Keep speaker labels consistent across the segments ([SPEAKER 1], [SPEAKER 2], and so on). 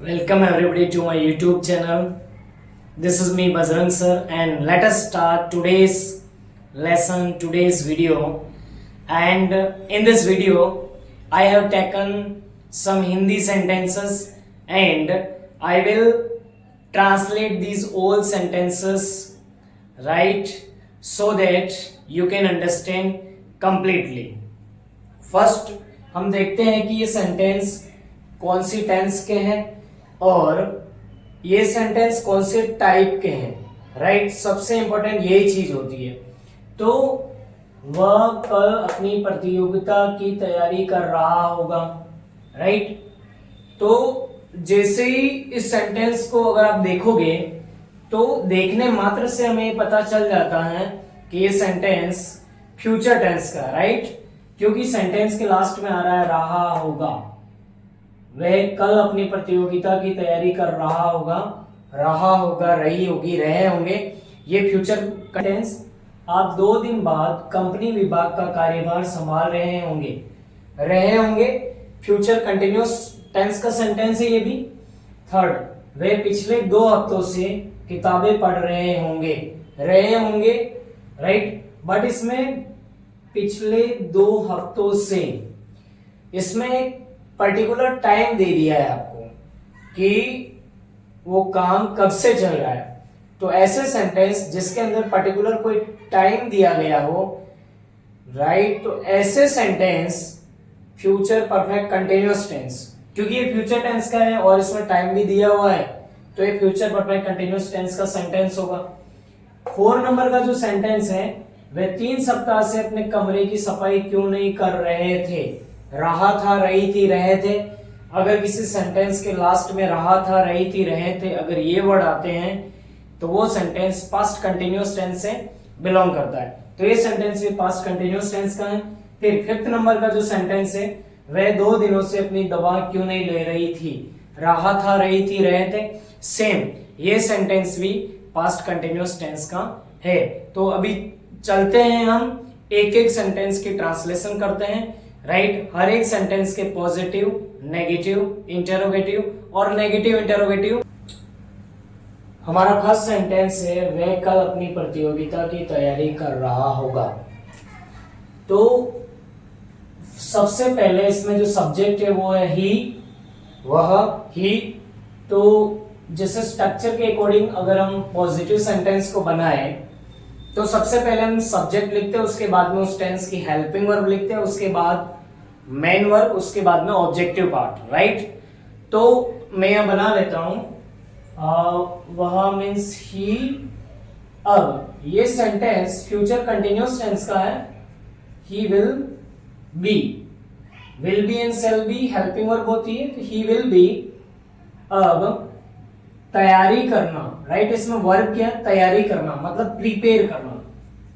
[SPEAKER 1] Welcome everybody to my YouTube channel. This is me Bajrang sir and let us start today's lesson, today's video. And in this video I have taken some Hindi sentences and I will translate these old sentences, right, so that you can understand completely. First हम देखते हैं कि ये sentence कौन सी tense के हैं और ये सेंटेंस कौन से टाइप के हैं, राइट। सबसे इंपॉर्टेंट यही चीज होती है। तो वह कल अपनी प्रतियोगिता की तैयारी कर रहा होगा, राइट। तो जैसे ही इस सेंटेंस को अगर आप देखोगे तो देखने मात्र से हमें पता चल जाता है कि ये सेंटेंस फ्यूचर टेंस का, राइट। क्योंकि सेंटेंस के लास्ट में आ रहा होगा। वह कल अपनी प्रतियोगिता की तैयारी कर रहा होगा, रही होगी, रहे होंगे, ये फ्यूचर टेंस। आप 2 दिन बाद कंपनी विभाग का कार्यभार संभाल रहे होंगे, फ्यूचर कंटिन्यूअस टेंस का सेंटेंस है ये भी। थर्ड, वे पिछले 2 हफ्तों से किताबें पढ़ रहे होंगे, राइट। बट इसमें पिछले 2 हफ्तों से, इसमें एक पर्टिकुलर टाइम दे दिया है आपको कि वो काम कब से चल रहा है। तो ऐसे सेंटेंस जिसके अंदर पर्टिकुलर कोई टाइम दिया गया हो, राइट, तो ऐसे sentence future perfect continuous tense, क्योंकि ये फ्यूचर टेंस का है और इसमें टाइम भी दिया हुआ है, तो ये फ्यूचर परफेक्ट कंटिन्यूअस टेंस का सेंटेंस होगा। 4 नंबर का जो सेंटेंस है, वे 3 सप्ताह से अपने कमरे की सफाई क्यों नहीं कर रहे थे। रहा था, रही थी, रहे थे। अगर किसी सेंटेंस के लास्ट में रहा था, रही थी, रहे थे, अगर ये वर्ड आते हैं तो वो सेंटेंस पास्ट कंटिन्यूअस टेंस से बिलोंग करता है। तो ये सेंटेंस भी पास्ट कंटिन्यूअस टेंस का है। फिर 5th नंबर का जो सेंटेंस है, वह 2 दिनों से अपनी दवा क्यों नहीं ले रही थी। रहा था, रही थी, रहे थे, सेम, ये सेंटेंस भी पास्ट कंटिन्यूअस टेंस का है। तो अभी चलते हैं, हम एक एक सेंटेंस की ट्रांसलेशन करते हैं, राइट। हर एक सेंटेंस के पॉजिटिव, नेगेटिव, इंटरोगेटिव और नेगेटिव इंटरोगेटिव। हमारा फर्स्ट सेंटेंस है, वह कल अपनी प्रतियोगिता की तैयारी कर रहा होगा। तो सबसे पहले इसमें जो सब्जेक्ट है वो है ही, वह, ही। तो जैसे स्ट्रक्चर के अकॉर्डिंग अगर हम पॉजिटिव सेंटेंस को बनाए तो सबसे पहले हम सब्जेक्ट लिखते हैं, उसके बाद में उस टेंस की हेल्पिंग वर्ब लिखते हैं, उसके बाद मेन वर्ब, उसके बाद में ऑब्जेक्टिव पार्ट, राइट। तो मैं यहां बना लेता हूं, वह मीन्स ही। अब ये सेंटेंस फ्यूचर कंटिन्यूअस टेंस का है। He will be and shall be helping verb होती है, तो ही विल बी। अब तैयारी करना, राइट, इसमें वर्ब क्या है, तैयारी करना, मतलब प्रिपेयर करना।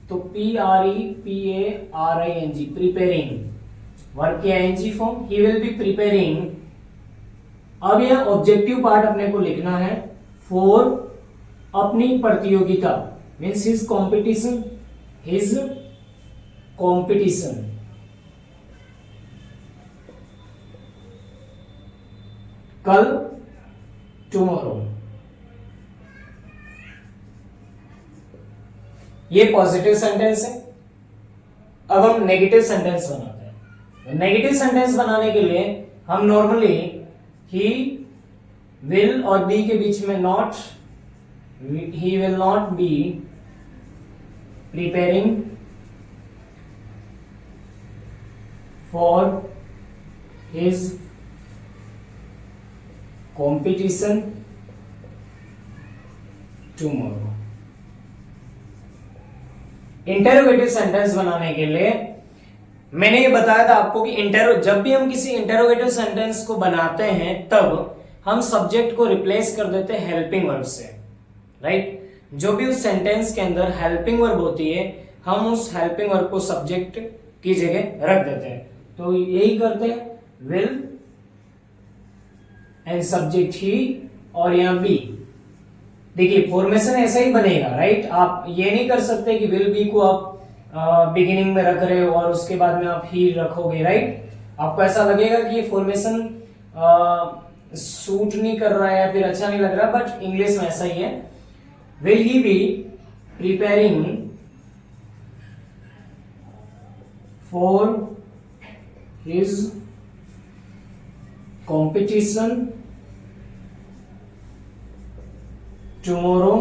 [SPEAKER 1] तो PREPARING, प्रिपेयरिंग, वर्ब की ING form. He will be preparing. अब यह ऑब्जेक्टिव पार्ट अपने को लिखना है, फॉर अपनी प्रतियोगिता, मीन्स हिज कॉम्पिटिशन, कल, टुमारो। ये पॉजिटिव सेंटेंस है। अब हम नेगेटिव सेंटेंस बनाते हैं। नेगेटिव सेंटेंस बनाने के लिए हम नॉर्मली ही, विल और बी के बीच में not, he will not be preparing for his competition tomorrow. Interrogative sentence बनाने के लिए मैंने ये बताया था आपको कि जब भी हम किसी इंटेरोगेटिव सेंटेंस को बनाते हैं तब हम सब्जेक्ट को रिप्लेस कर देते हैं हेल्पिंग वर्ब से, राइट। जो भी उस सेंटेंस के अंदर हेल्पिंग वर्ब होती है, हम उस हेल्पिंग वर्ब को सब्जेक्ट की जगह रख देते हैं। तो यही करते हैं, विल एंड सब्जेक्ट ही, और यहां बी। देखिए फॉर्मेशन ऐसा ही बनेगा, राइट। आप ये नहीं कर सकते कि विल बी को आप बिगिनिंग में रख रहे हो और उसके बाद में आप ही रखोगे, राइट। आपको ऐसा लगेगा कि ये फॉर्मेशन सूट नहीं कर रहा है या फिर अच्छा नहीं लग रहा, बट इंग्लिश में ऐसा ही है. Will he B preparing for his competition tomorrow?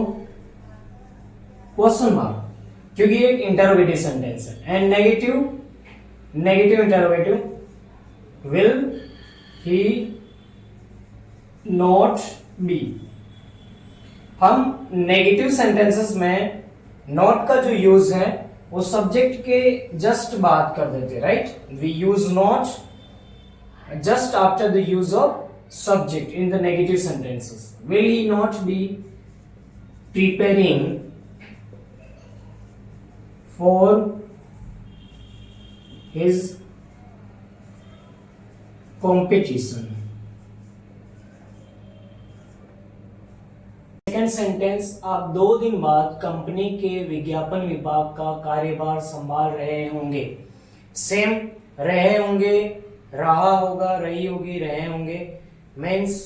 [SPEAKER 1] Question mark, क्योंकि एक इंटरोगेटिव सेंटेंस है. And negative interrogative, will he not B. हम नेगेटिव सेंटेंसेस में नॉट का जो यूज है वो सब्जेक्ट के जस्ट बात कर देते, right. We use not just after the use of subject in the negative sentences. Will he not be preparing for his competition. Second sentence, आप 2 दिन बाद कंपनी के विज्ञापन विभाग का कार्यभार संभाल रहे होंगे. सेम, रहे होंगे, रहा होगा, रही होगी, रहे होंगे मीन्स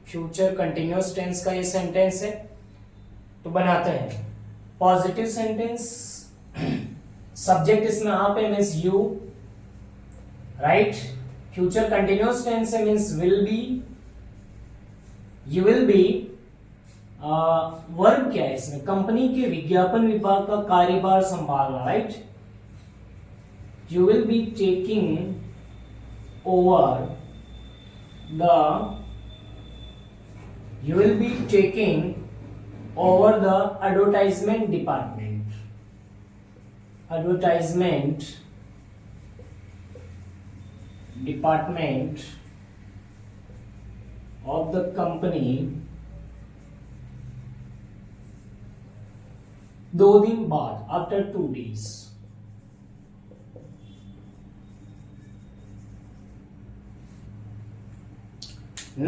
[SPEAKER 1] फ्यूचर कंटिन्यूअस टेंस का ये सेंटेंस है. तो बनाते हैं पॉजिटिव सेंटेंस. सब्जेक्ट इसमें आप है means you, right. Future continuous tense है means will be, you will be. Verb क्या है इसमें? कंपनी के विज्ञापन विभाग का कार्यभार संभालना, right. You will B taking over the, you will be taking over the advertisement department. Advertisement department of the company 2 दिन बाद, after 2 days.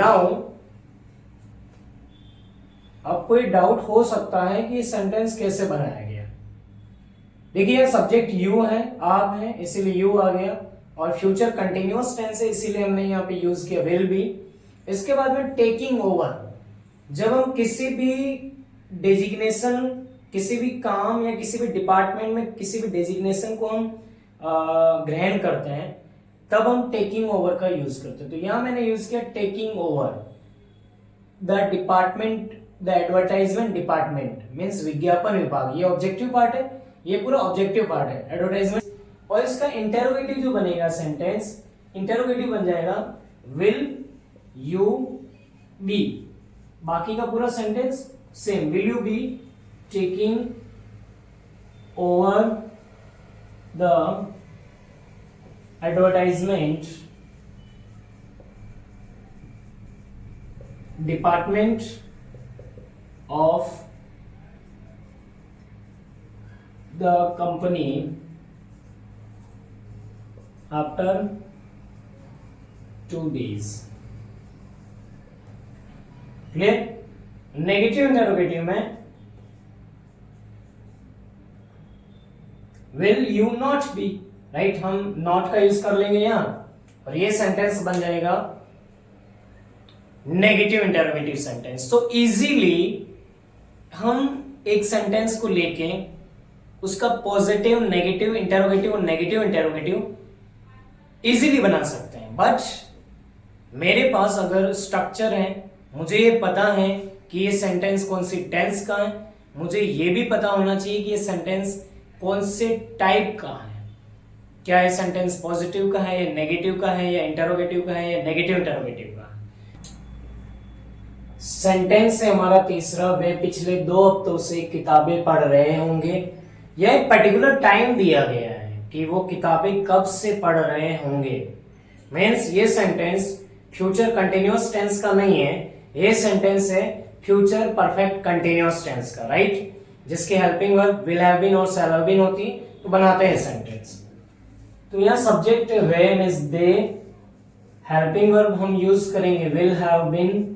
[SPEAKER 1] Now अब कोई डाउट हो सकता है कि सेंटेंस कैसे बनाया गया. देखिए सब्जेक्ट यू है, आप हैं, इसीलिए यू आ गया. और फ्यूचर कंटिन्यूअस टेंस है इसीलिए हमने यहाँ पे यूज किया विल बी. इसके बाद में टेकिंग ओवर. जब हम किसी भी डेजिग्नेशन, किसी भी काम या किसी भी डिपार्टमेंट में किसी भी डेजिग्नेशन को हम ग्रहण करते हैं तब हम टेकिंग ओवर का यूज करते हैं. तो यहां मैंने यूज किया taking over the department, the advertisement department means विज्ञापन विभाग. ये ऑब्जेक्टिव पार्ट है, ये पूरा ऑब्जेक्टिव पार्ट है एडवर्टाइजमेंट. और इसका इंटेरोगेटिव जो बनेगा सेंटेंस, इंटेरोगेटिव बन जाएगा विल यू बी. बाकी का पूरा sentence same, will you be taking over the advertisement department of the company after 2 days. Clear? Negative interrogative में will you not be, right. हम नॉट का यूज कर लेंगे यहां और ये सेंटेंस बन जाएगा नेगेटिव इंटरोगेटिव सेंटेंस. तो इजीली हम एक सेंटेंस को लेके उसका पॉजिटिव, नेगेटिव इंटरोगेटिव और नेगेटिव इंटरोगेटिव इजीली बना सकते हैं. बट मेरे पास अगर स्ट्रक्चर है, मुझे ये पता है कि ये सेंटेंस कौन सी टेंस का है, मुझे ये भी पता होना चाहिए कि ये सेंटेंस कौन से टाइप का है. क्या ये सेंटेंस पॉजिटिव का है या नेगेटिव का है या इंटरोगेटिव का है या नेगेटिव इंटरोगेटिव का है. सेंटेंस है हमारा तीसरा. वे पिछले 2 हफ्तों से किताबें पढ़ रहे होंगे. यह एक पर्टिकुलर टाइम दिया गया है कि वो किताबें कब से पढ़ रहे होंगे. मीन्स ये सेंटेंस फ्यूचर कंटिन्यूअस टेंस का नहीं है, ये सेंटेंस है फ्यूचर परफेक्ट कंटिन्यूअस टेंस का, राइट. जिसकी helping verb will have been और शैल हैव बीन होती, तो बनाते हैं सेंटेंस. तो यह subject way means they, helping verb हम यूज करेंगे विल हैव बीन.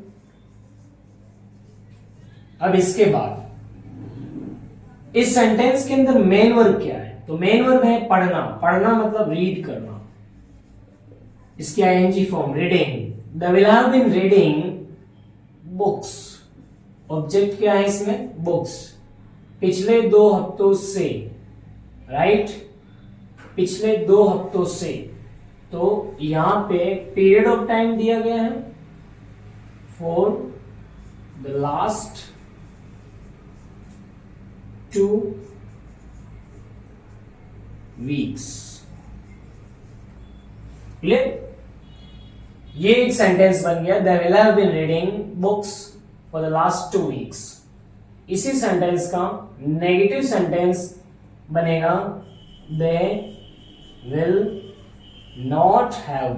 [SPEAKER 1] अब इसके बाद इस सेंटेंस के अंदर मेन वर्ब क्या है? तो मेन वर्ब है पढ़ना. पढ़ना मतलब रीड करना. इसकी ING form reading. They will have been reading books. Object क्या है इसमें? बुक्स। पिछले 2 हफ्तों से, राइट, पिछले 2 हफ्तों से। तो यहां पे पीरियड ऑफ टाइम दिया गया है for the last 2 weeks. Clear? ये एक सेंटेंस बन गया, they will have been reading books for the last 2 weeks. इसी सेंटेंस का नेगेटिव सेंटेंस बनेगा they will not have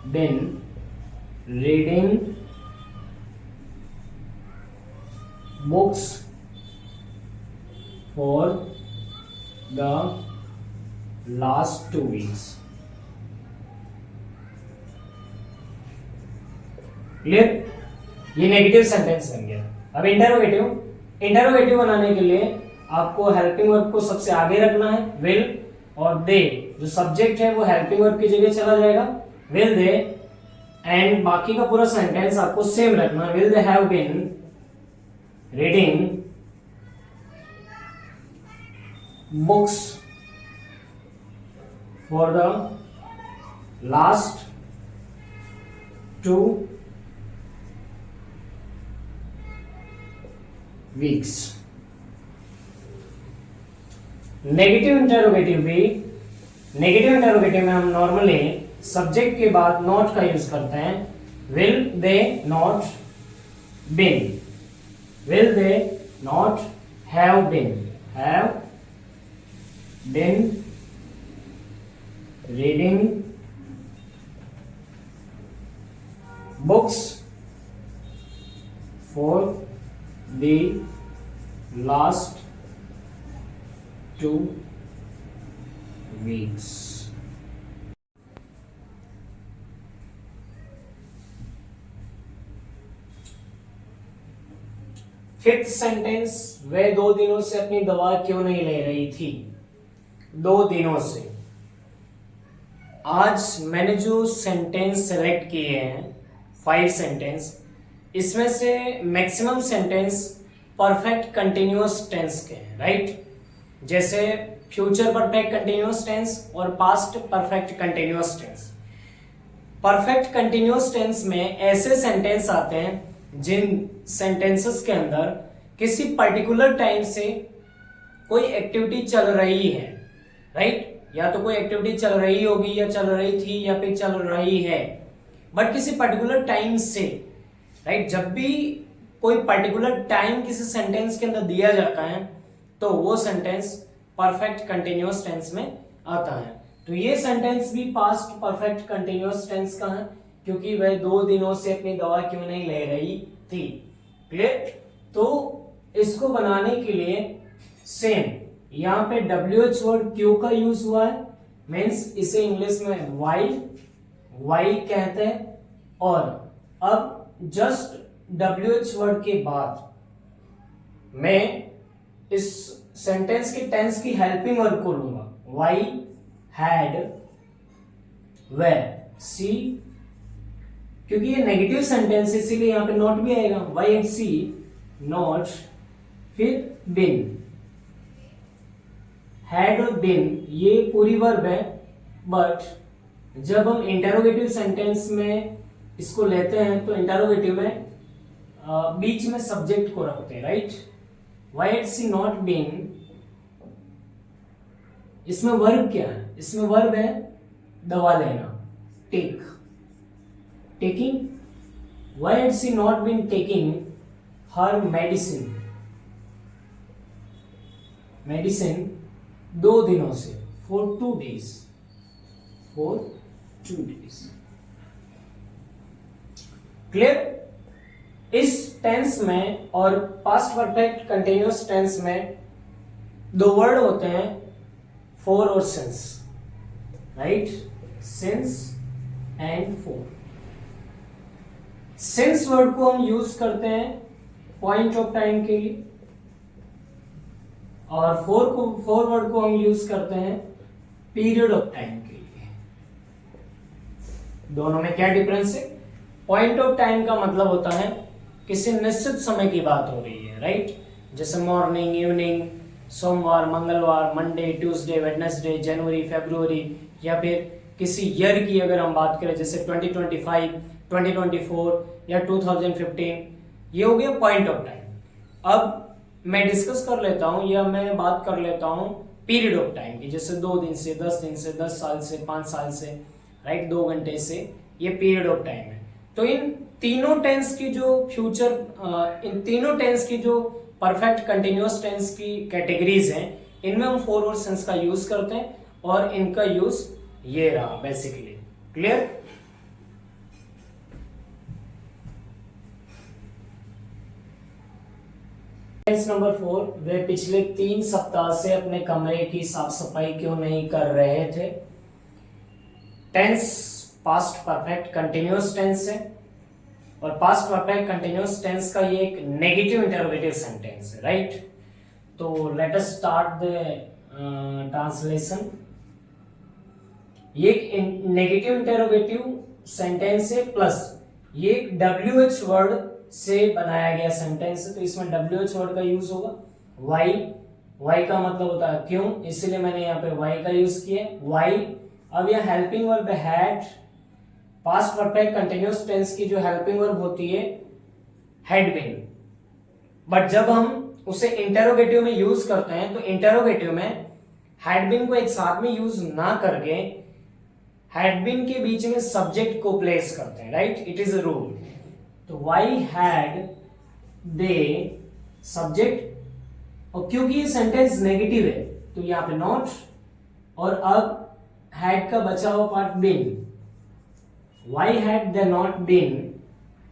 [SPEAKER 1] been reading books for the last 2 weeks. Clear? ये negative sentence बन गया। अब इंटरोगेटिव बनाने के लिए आपको हेल्पिंग वर्ब को सबसे आगे रखना है, विल, और दे जो सब्जेक्ट है वो हेल्पिंग वर्ब की जगह चला जाएगा, विल दे, एंड बाकी का पूरा सेंटेंस आपको सेम रखना है, will they have been reading books for the last 2 weeks. Negative interrogative में हम नॉर्मली सब्जेक्ट के बाद नॉट का यूज करते हैं। Will they not have been reading books for the last 2 weeks। Fifth sentence, वह 2 दिनों से अपनी दवा क्यों नहीं ले रही थी? 2 दिनों से। आज मैंने जो सेंटेंस सेलेक्ट किए हैं 5 सेंटेंस, इसमें से maximum sentence perfect continuous tense के हैं, राइट? जैसे फ्यूचर परफेक्ट कंटिन्यूअस टेंस और past perfect continuous tense. Perfect continuous tense में ऐसे सेंटेंस आते हैं जिन सेंटेंसेस के अंदर किसी पर्टिकुलर टाइम से कोई एक्टिविटी चल रही है, राइट? या तो कोई एक्टिविटी चल रही होगी या चल रही थी या फिर चल रही है, बट किसी पर्टिकुलर टाइम से, राइट? जब भी कोई पर्टिकुलर टाइम किसी सेंटेंस के अंदर दिया जाता है तो वो सेंटेंस परफेक्ट कंटिन्यूअस टेंस में आता है। तो ये सेंटेंस भी पास्ट परफेक्ट कंटिन्यूअस टेंस का है, क्योंकि वह 2 दिनों से अपनी दवा क्यों नहीं ले रही थी। क्लियर? तो इसको बनाने के लिए सेम यहाँ पे WH वर्ड क्यों का यूज हुआ है, मीन्स इसे इंग्लिश में वाई कहते हैं। और अब जस्ट WH वर्ड के बाद मैं इस सेंटेंस के टेंस की हेल्पिंग वर्ब को लूंगा, वाई हैड वेर सी, क्योंकि ये नेगेटिव सेंटेंस इसीलिए यहां पे नॉट भी आएगा, वाई हैड सी नॉट, फिर बिन। हैड और बिन ये पूरी वर्ब है, बट जब हम इंटरोगेटिव सेंटेंस में इसको लेते हैं तो इंटरोगेटिव में बीच में सब्जेक्ट को रखते हैं, right? Why had she not been, इसमें वर्ब क्या है? इसमें वर्ब है दवा लेना, taking. Why had she not been taking her medicine 2 दिनों से, for 2 days। क्लियर? इस टेंस में और पास्ट परफेक्ट कंटिन्यूअस टेंस में 2 वर्ड होते हैं फॉर और since, right? Since and for. Since word को हम यूज करते हैं पॉइंट ऑफ टाइम के लिए, और फॉर वर्ड को हम यूज करते हैं पीरियड ऑफ टाइम के लिए। दोनों में क्या डिफरेंस है? पॉइंट ऑफ टाइम का मतलब होता है किसी निश्चित समय की बात हो रही है, राइट? जैसे मॉर्निंग, इवनिंग, सोमवार, मंगलवार, मंडे, ट्यूसडे, वेडनेसडे, जनवरी, फरवरी, या फिर किसी ईयर की अगर हम बात करें जैसे 2025, 2024 या 2015, ये हो गया पॉइंट ऑफ टाइम। अब मैं डिस्कस कर लेता हूं या मैं बात कर लेता हूं पीरियड ऑफ टाइम की, जैसे 2 दिन से, 10 दिन से, 10 साल से, 5 साल से, राइट, 2 घंटे से, ये पीरियड ऑफ टाइम है। तो इन तीनों टेंस की जो इन तीनों टेंस की जो परफेक्ट कंटिन्यूअस टेंस की कैटेगरीज हैं, इनमें हम फॉरवर्ड सेंस का यूज करते हैं और इनका यूज ये रहा बेसिकली। क्लियर? नंबर 4, वे पिछले 3 सप्ताह से अपने कमरे की साफ सफाई क्यों नहीं कर रहे थे? Tense past perfect continuous tense है और पास्ट परफेक्ट कंटिन्यूअस टेंस का ये एक नेगेटिव इंटरोगेटिव सेंटेंस है, राइट? तो let us start the translation. ये एक नेगेटिव इंटरोगेटिव सेंटेंस है प्लस ये WH वर्ड से बनाया गया सेंटेंस है, तो इसमें WH वर्ड का यूज होगा। वाई का मतलब होता है क्यों, इसीलिए मैंने यहाँ पे वाई का यूज किया, वाई। अब यह helping verb had, past perfect continuous tense की जो हेल्पिंग वर्ब होती है हैड बीन, बट जब हम उसे इंटरोगेटिव में यूज करते हैं तो इंटरोगेटिव में हैड बीन को एक साथ में यूज ना करके हैड बीन के बीच में सब्जेक्ट को प्लेस करते हैं, right? It is a rule. तो वाई हैड दे सब्जेक्ट, और क्योंकि ये सेंटेंस नेगेटिव है तो यहां पे नॉट, और अब हैड का बचा हुआ part been. Why had they not been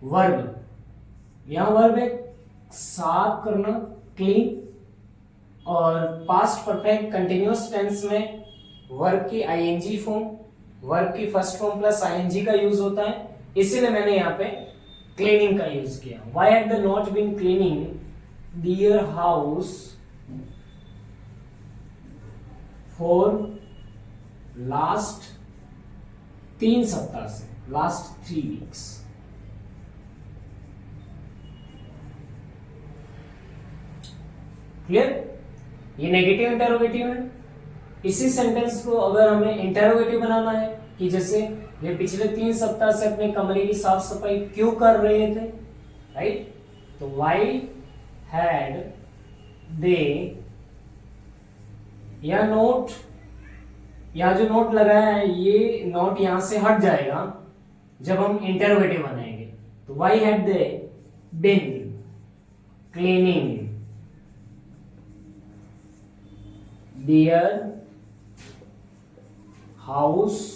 [SPEAKER 1] verb, यहां वर्ब है साफ करना, क्लीन, और पास्ट परफेक्ट कंटिन्यूअस टेंस में वर्ब की आईएनजी फॉर्म, वर्ब की फर्स्ट फॉर्म प्लस आईएनजी का यूज होता है, इसीलिए मैंने यहां पे क्लीनिंग का यूज किया। Why had they not been cleaning their house for last 3 सप्ताह से, लास्ट 3 वीक्स। क्लियर? ये नेगेटिव इंटरोगेटिव है। इसी सेंटेंस को अगर हमें इंटरोगेटिव बनाना है कि जैसे वे पिछले 3 सप्ताह से अपने कमरे की साफ सफाई क्यों कर रहे थे, राइट? तो वाई हैड दे, या नोट, यहां जो नोट लगाया है ये नोट यहां से हट जाएगा जब हम इंटरोगेटिव बनाएंगे। तो why had they been cleaning their house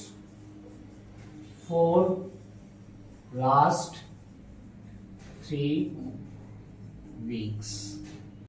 [SPEAKER 1] for last 3 weeks.